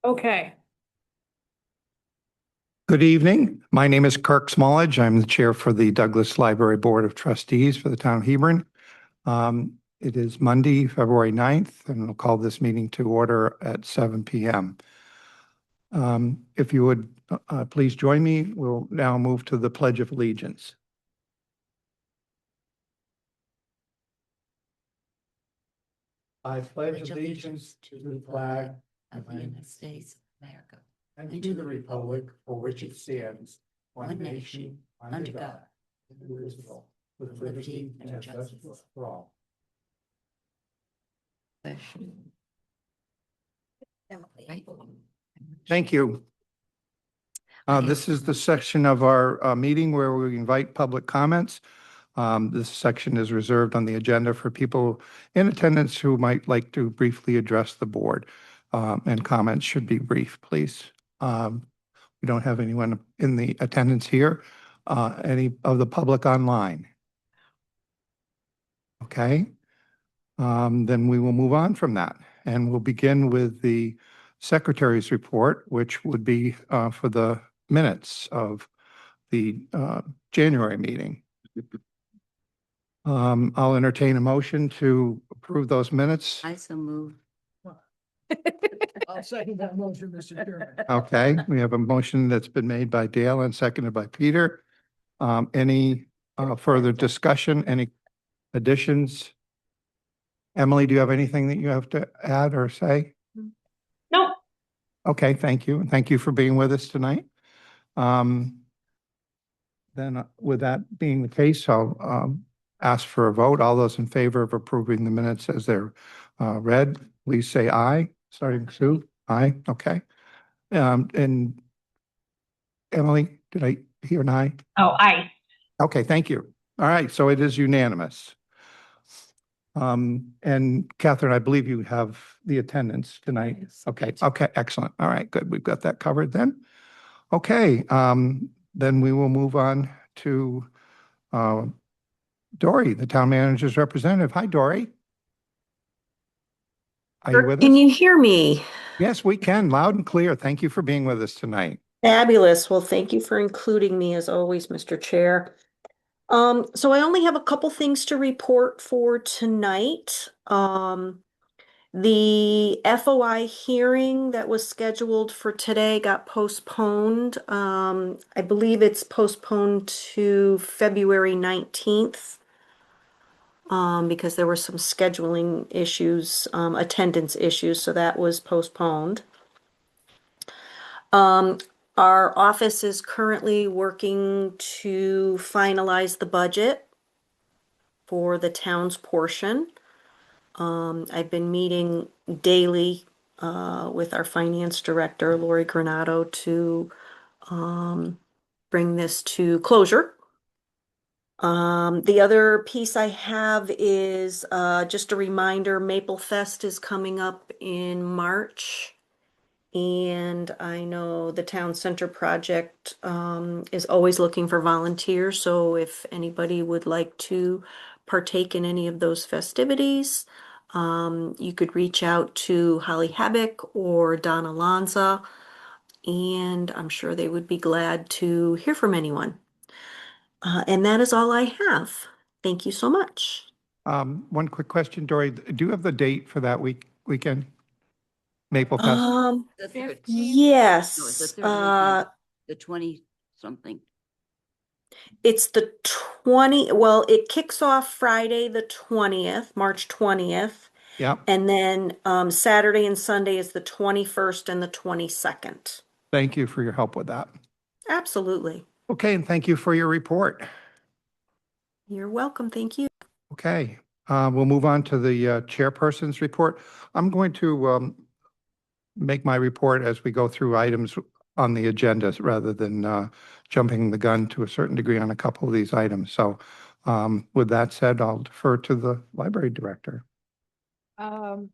Okay. Good evening. My name is Kirk Smallage. I'm the chair for the Douglas Library Board of Trustees for the town of Hebron. It is Monday, February 9th, and we'll call this meeting to order at 7 p.m. If you would please join me, we'll now move to the Pledge of Allegiance. I pledge allegiance to the flag of the United States of America and to the republic for which it stands, one nation, under God, indivisible, with liberty and justice for all. Thank you. This is the section of our meeting where we invite public comments. This section is reserved on the agenda for people in attendance who might like to briefly address the board, and comments should be brief, please. We don't have anyone in the attendance here. Any of the public online? Okay. Then we will move on from that, and we'll begin with the secretary's report, which would be for the minutes of the January meeting. I'll entertain a motion to approve those minutes. I so move. I'll second that motion, Mr. Chairman. Okay, we have a motion that's been made by Dale and seconded by Peter. Any further discussion? Any additions? Emily, do you have anything that you have to add or say? No. Okay, thank you. And thank you for being with us tonight. Then with that being the case, I'll ask for a vote. All those in favor of approving the minutes as they're read, please say aye. Starting Sue? Aye, okay. And Emily, did I hear an aye? Oh, aye. Okay, thank you. All right, so it is unanimous. And Catherine, I believe you have the attendance tonight. Yes, Okay, I do. okay, excellent. All right, good. We've got that covered then. Okay, then we will move on to Dory, the town manager's representative. Hi, Dory. Are you with us? Can you hear me? Yes, we can, loud and clear. Thank you for being with us tonight. Fabulous. Well, thank you for including me as always, Mr. Chair. So I only have a couple things to report for tonight. The FOI hearing that was scheduled for today got postponed. I believe it's postponed to February 19th. Because there were some scheduling issues, attendance issues, so that was postponed. Our office is currently working to finalize the budget for the town's portion. I've been meeting daily with our finance director, Lori Granado, to bring this to closure. The other piece I have is just a reminder, Maple Fest is coming up in March. And I know the Town Center Project is always looking for volunteers. So if anybody would like to partake in any of those festivities, you could reach out to Holly Habik or Donna Lanza, and I'm sure they would be glad to hear from anyone. And that is all I have. Thank you so much. One quick question, Dory. Do you have the date for that weekend? Maple Fest? The 13th? Yes. No, it's the 13th, the 20 something. It's the 20, well, it kicks off Friday, the 20th, March 20th. Yeah. And then Saturday and Sunday is the 21st and the 22nd. Thank you for your help with that. Absolutely. Okay, and thank you for your report. You're welcome. Thank you. Okay, we'll move on to the chairperson's report. I'm going to make my report as we go through items on the agenda rather than jumping the gun to a certain degree on a couple of these items. So with that said, I'll defer to the library director.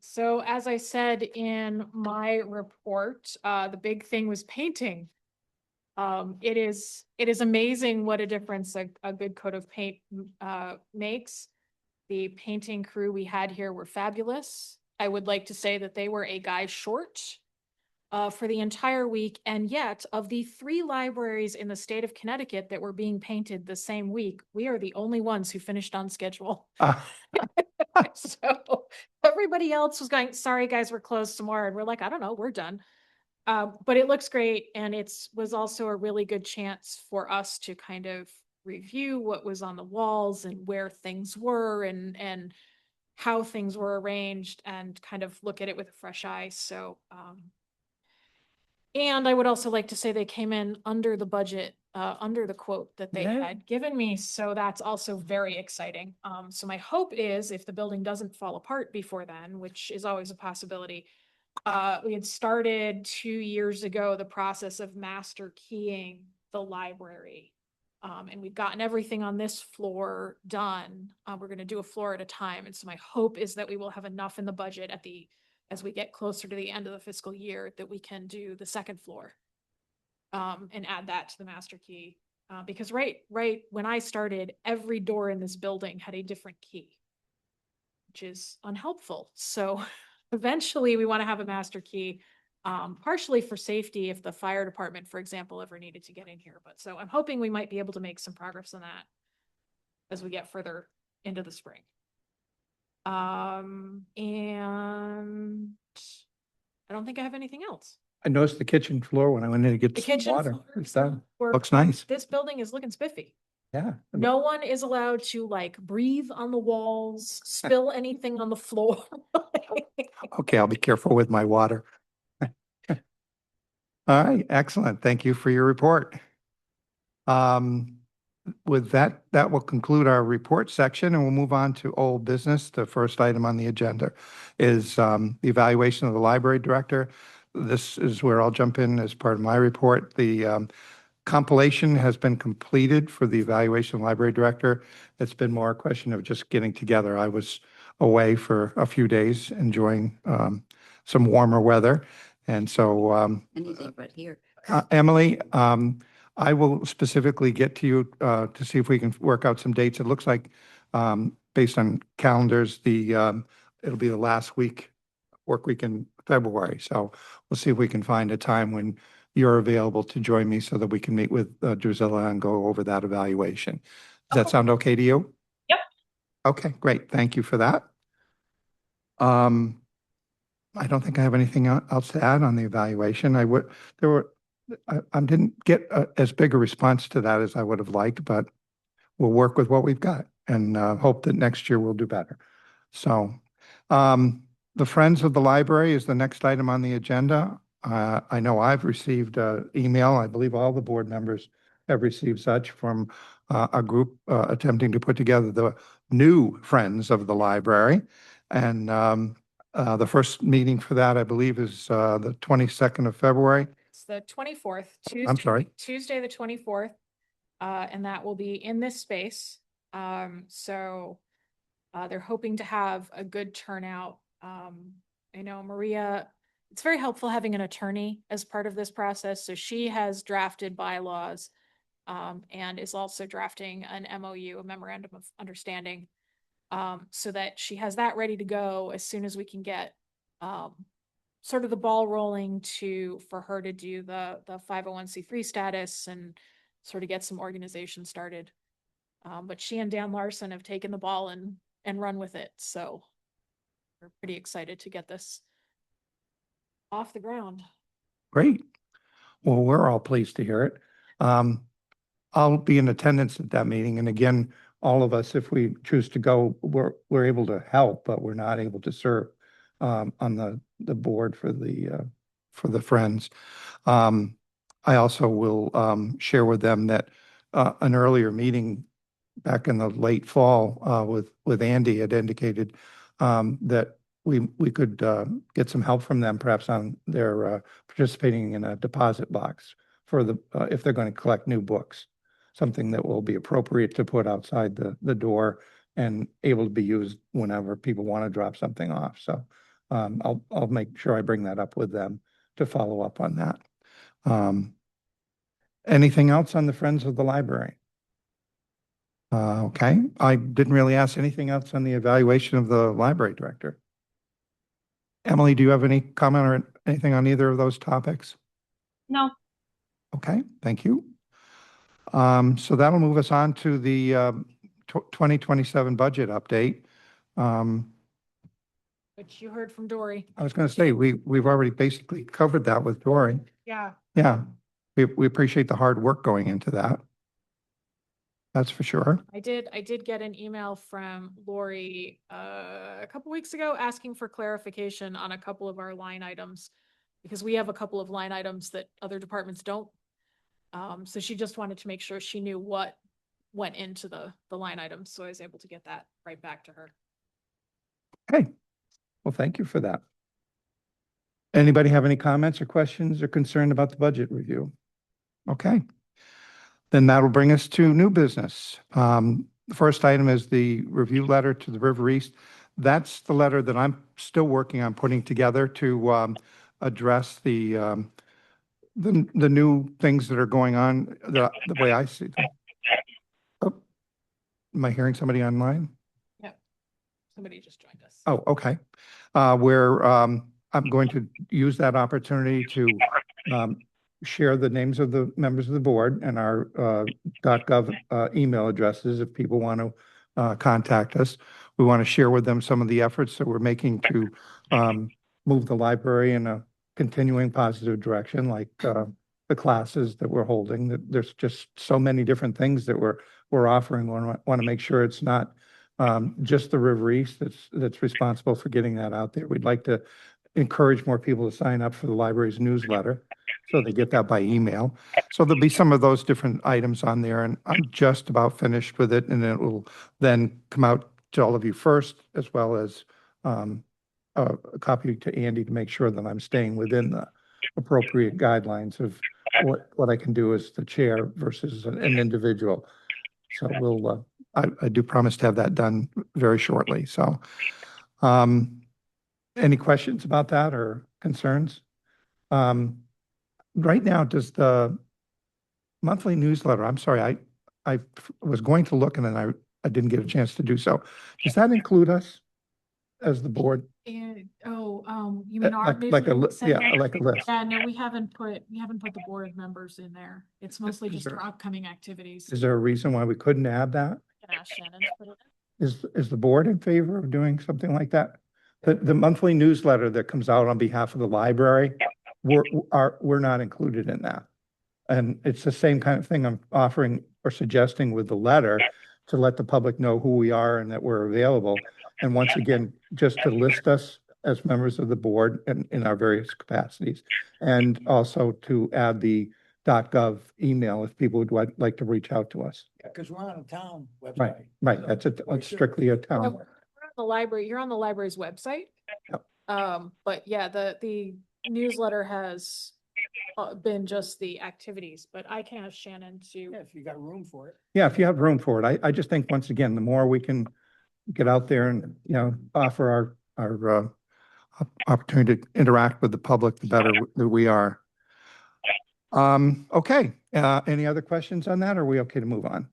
So as I said in my report, the big thing was painting. It is amazing what a difference a good coat of paint makes. The painting crew we had here were fabulous. I would like to say that they were a guy short. for the entire week. And yet, of the 3 libraries in the state of Connecticut that were being painted the same week, we are the only ones who finished on schedule. So everybody else was going, sorry, guys, we're closed tomorrow. And we're like, I don't know, we're done. But it looks great. And was also a really good chance for us to kind of review what was on the walls and where things were and how things were arranged and kind of look at it with a fresh eye. So, and I would also like to say they came in under the budget, under the quote that they Yeah. had given me. So that's also very exciting. So my hope is if the building doesn't fall apart before then, which is always a possibility, we had started 2 years ago the process of master keying the library. And we've gotten everything on this floor done. We're going to do a floor at a time. And so my hope is that we will have enough in the budget as we get closer to the end of the fiscal year that we can do the second floor. And add that to the master key. Because right when I started, every door in this building had a different key, which is unhelpful. So eventually we want to have a master key, partially for safety if the fire department, for example, ever needed to get in here. But so I'm hoping we might be able to make some progress on that as we get further into the spring. And I don't think I have anything else. I noticed the kitchen floor when I went in to get The some kitchen water. floor It's done. We're- Looks nice. This building is looking spiffy. Yeah. No one is allowed to like breathe on the walls, spill anything on the floor. Okay, I'll be careful with my water. All right, excellent. Thank you for your report. With that, that will conclude our report section and we'll move on to old business. The first item on the agenda is the evaluation of the library director. This is where I'll jump in as part of my report. The compilation has been completed for the evaluation of library director. It's been more a question of just getting together. I was away for a few days enjoying some warmer weather. And so Anything but here. Emily, I will specifically get to you to see if we can work out some dates. It looks like, based on calendars, it'll be the last work week in February. So we'll see if we can find a time when you're available to join me so that we can meet with Drusilla and go over that evaluation. Does that sound okay to you? Yep. Okay, great. Thank you for that. I don't think I have anything else to add on the evaluation. I didn't get as big a response to that as I would have liked, but we'll work with what we've got and hope that next year we'll do better. So the Friends of the Library is the next item on the agenda. I know I've received email. I believe all the board members have received such from a group attempting to put together the new Friends of the Library. And the first meeting for that, I believe, is the 22nd of February. It's the 24th, Tuesday. I'm sorry. Tuesday, the 24th. And that will be in this space. So they're hoping to have a good turnout. I know Maria, it's very helpful having an attorney as part of this process. So she has drafted bylaws and is also drafting an MOU, a memorandum of understanding, so that she has that ready to go as soon as we can get sort of the ball rolling for her to do the 501c3 status and sort of get some organization started. But she and Dan Larson have taken the ball and run with it. So we're pretty excited to get this off the ground. Great. Well, we're all pleased to hear it. I'll be in attendance at that meeting. And again, all of us, if we choose to go, we're able to help, but we're not able to serve on the board for the Friends. I also will share with them that an earlier meeting back in the late fall with Andy had indicated that we could get some help from them, perhaps on their participating in a deposit box for if they're going to collect new books, something that will be appropriate to put outside the door and able to be used whenever people want to drop something off. So I'll make sure I bring that up with them to follow up on that. Anything else on the Friends of the Library? Okay, I didn't really ask anything else on the evaluation of the library director. Emily, do you have any comment Anything on either of those topics? No, Okay, thank you. So that'll move us on to the 2027 budget update. Which you heard from Dory. I was going to say, we've already basically covered that with Dory. Yeah. Yeah, we appreciate the hard work going into that. That's for sure. I did get an email from Lori a couple weeks ago asking for clarification on a couple of our line items. Because we have a couple of line items that other departments don't. So she just wanted to make sure she knew what went into the line items, so I was able to get that right back to her. Okay, well, thank you for that. Anybody have any comments or questions or concern about the budget review? Okay. Then that'll bring us to new business. The first item is the review letter to the River East. That's the letter that I'm still working on putting together to address the new things that are going on, the way I see them. Oh, am I hearing somebody online? Yep. Somebody just joined us. Oh, okay. Where I'm going to use that opportunity to share the names of the members of the board and our .gov email addresses if people want to contact us. We want to share with them some of the efforts that we're making to move the library in a continuing positive direction, like the classes that we're holding. That there's just so many different things that we're offering. We want to make sure it's not just the River East that's responsible for getting that out there. We'd like to encourage more people to sign up for the library's newsletter, so they get that by email. So there'll be some of those different items on there, and I'm just about finished with it, and it will then come out to all of you first, as well as a copy to Andy to make sure that I'm staying within the appropriate guidelines of what I can do as the chair versus an individual. So we'll, I do promise to have that done very shortly. So, any questions about that or concerns? Right now, does the monthly newsletter, I'm sorry, I was going to look and then I didn't get a chance to do so. Does that include us as the board? And, you mean our Like a, newsletter yeah, segment? like a list. Yeah, no, we haven't put the board members in there. It's mostly Is just there- our upcoming activities. Is there a reason why we couldn't add that? I can ask Shannon to put it in. Is the board in favor of doing something like that? The monthly newsletter that comes out on behalf of the library, we're not included in that. And it's the same kind of thing I'm offering or suggesting with the letter to let the public know who we are and that we're available. And once again, just to list us as members of the board in our various capacities. And also to add the .gov email if people would like to reach out to us. Because we're on a town website. Right, right. so That's we it's should- strictly a Yeah, town. we're on the library, you're on the library's website. Yep. But yeah, the newsletter has been just the activities, but I can ask Shannon to. Yeah, if you got room for it. Yeah, if you have room for it. I just think, once again, the more we can get out there and, offer our opportunity to interact with the public, the better that we are. Okay, any other questions on that? Or are we okay to move on?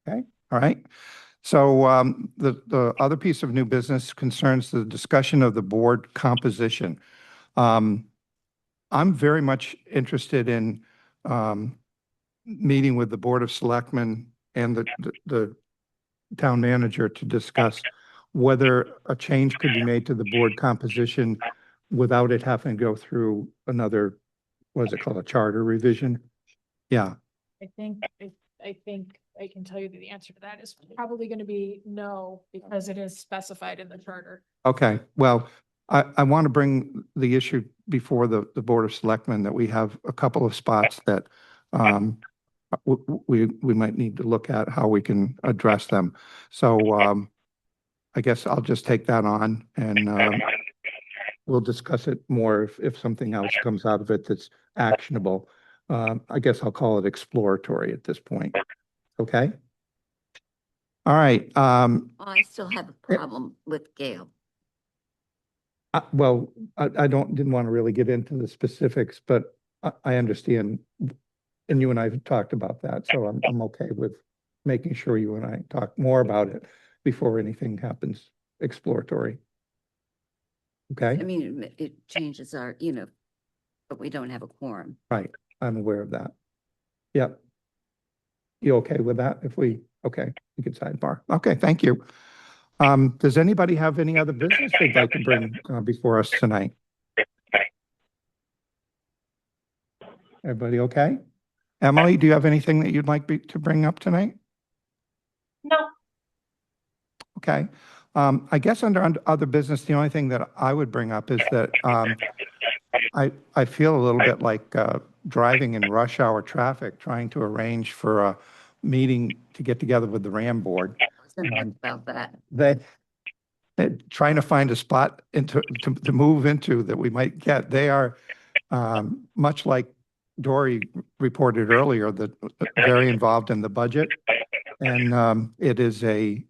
Okay, all right. So the other piece of new business concerns the discussion of the board composition. I'm very much interested in meeting with the Board of Selectmen and the town manager to discuss whether a change could be made to the board composition without it having to go through another, what is it called, a charter revision? Yeah, I think I can tell you that the answer to that is probably going to be no, because it is specified in the charter. okay. Well, I want to bring the issue before the Board of Selectmen that we have a couple of spots that we might need to look at how we can address them. So I guess I'll just take that on and we'll discuss it more if something else comes out of it that's actionable. I guess I'll call it exploratory at this point. Okay? All right. I still have a problem with Gail. Well, I didn't want to really get into the specifics, but I understand. And you and I have talked about that, so I'm okay with making sure you and I talk more about it before anything happens exploratory. Okay, I mean, it changes our, but we don't have a quorum. right. I'm aware of that. Yep. You okay with that? If we, okay, we can sidebar. Okay, thank you. Does anybody have any other business they'd like to bring before us tonight? Everybody okay? Emily, do you have anything that you'd like to bring up tonight? No. Okay. I guess under other business, the only thing that I would bring up is that I feel a little bit like driving in rush hour traffic, trying to arrange for a meeting to get together with the RAM board. I was gonna ask about that. They're trying to find a spot to move into that we might get. They are much like Dory reported earlier, that very involved in the budget. And it is a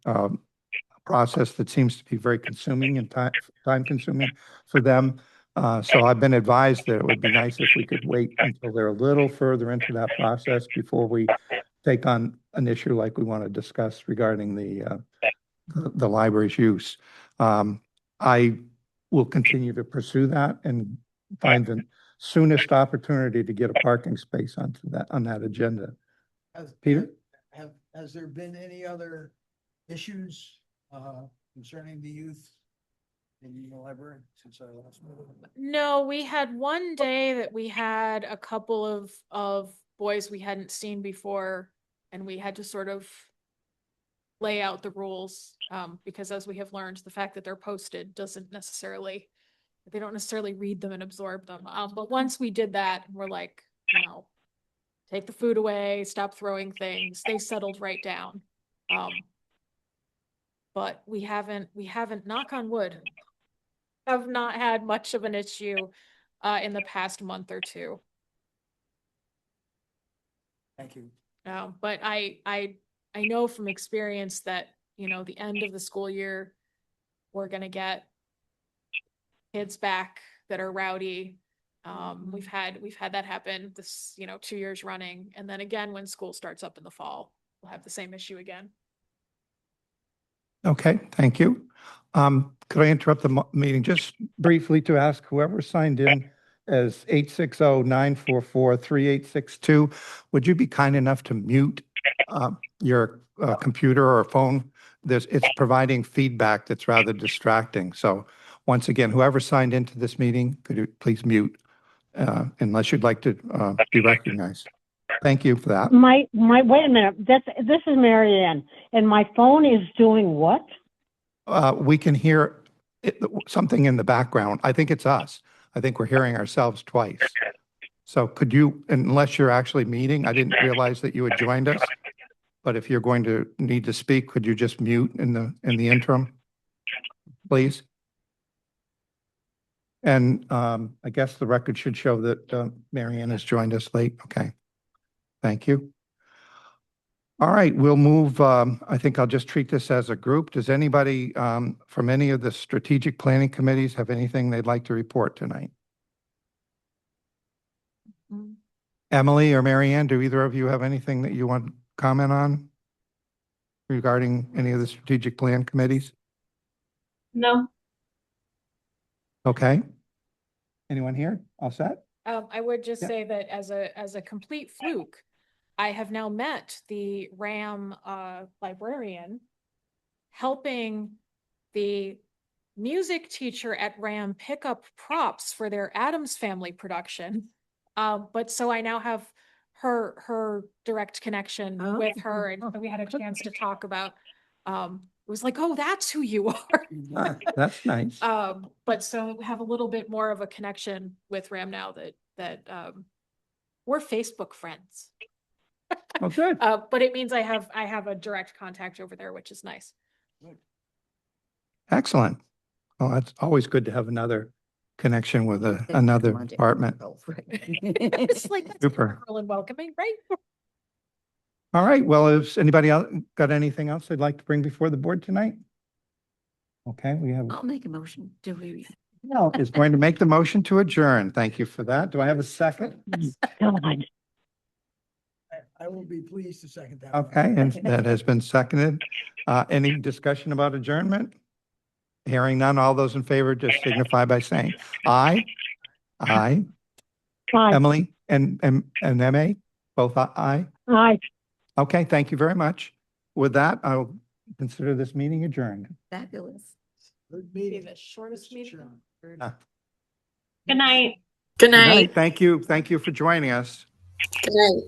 process that seems to be very consuming and time consuming for them. So I've been advised that it would be nice if we could wait until they're a little further into that process before we take on an issue like we want to discuss regarding the library's use. I will continue to pursue that and find the soonest opportunity to get a parking space on that agenda. Peter? Has there been any other issues concerning the youth in the library since our last meeting? No, we had one day that we had a couple of boys we hadn't seen before, and we had to sort of lay out the rules, because as we have learned, the fact that they're posted doesn't necessarily, they don't necessarily read them and absorb them. But once we did that, we're like, take the food away, stop throwing things, they settled right down. But we haven't, knock on wood, have not had much of an issue in the past month or two. Thank you. But I know from experience that, the end of the school year, we're gonna get kids back that are rowdy. We've had that happen this, 2 years running. And then again, when school starts up in the fall, we'll have the same issue again. Okay, thank you. Could I interrupt the meeting just briefly to ask whoever signed in as 860-944-3862, would you be kind enough to mute your computer or phone? It's providing feedback that's rather distracting. So once again, whoever signed into this meeting, could you please mute unless you'd like to be recognized. Thank you for that. Wait a minute. This is Mary Ann, and my phone is doing what? We can hear something in the background. I think it's us. I think we're hearing ourselves twice. So could you, unless you're actually meeting, I didn't realize that you had joined us. But if you're going to need to speak, could you just mute in the interim, please? And I guess the record should show that Mary Ann has joined us late. Okay. Thank you. All right, we'll move. I think I'll just treat this as a group. Does anybody from any of the strategic planning committees have anything they'd like to report tonight? Emily or Mary Ann, do either of you have anything that you want to comment on regarding any of the strategic plan committees? No. Okay. Anyone here? All set? I would just Yeah. say that as a complete fluke, I have now met the RAM librarian, helping the music teacher at RAM pick up props for their Addams Family production. But so I now have her direct connection with her, and we had a chance to talk about. It was like, oh, that's who you are. That's nice. But so we have a little bit more of a connection with RAM now that we're Facebook friends. Oh, good. But it means I have a direct contact over there, which is nice. Excellent. Well, it's always good to have another connection with That's another Monday. department. Right. It's like, that's Super. rural and welcoming, right? All right. Well, has anybody else got anything else they'd like to bring before the board tonight? Okay, we have, I'll make a motion. Do we? no, is going to make the motion to adjourn. Thank you for that. Do I have a second? God. I will be pleased to second that. Okay, and that has been seconded. Any discussion about adjournment? Hearing none, all those in favor just signify by saying aye. Aye. Aye, Emily and MA, both aye? aye. Okay, thank you very much. With that, I'll consider this meeting adjourned. Fabulous. Good Be meeting. the shortest Mr. meeting. Chairman. Uh, Good night. Good night. Thank you. Thank you for joining us. Good night.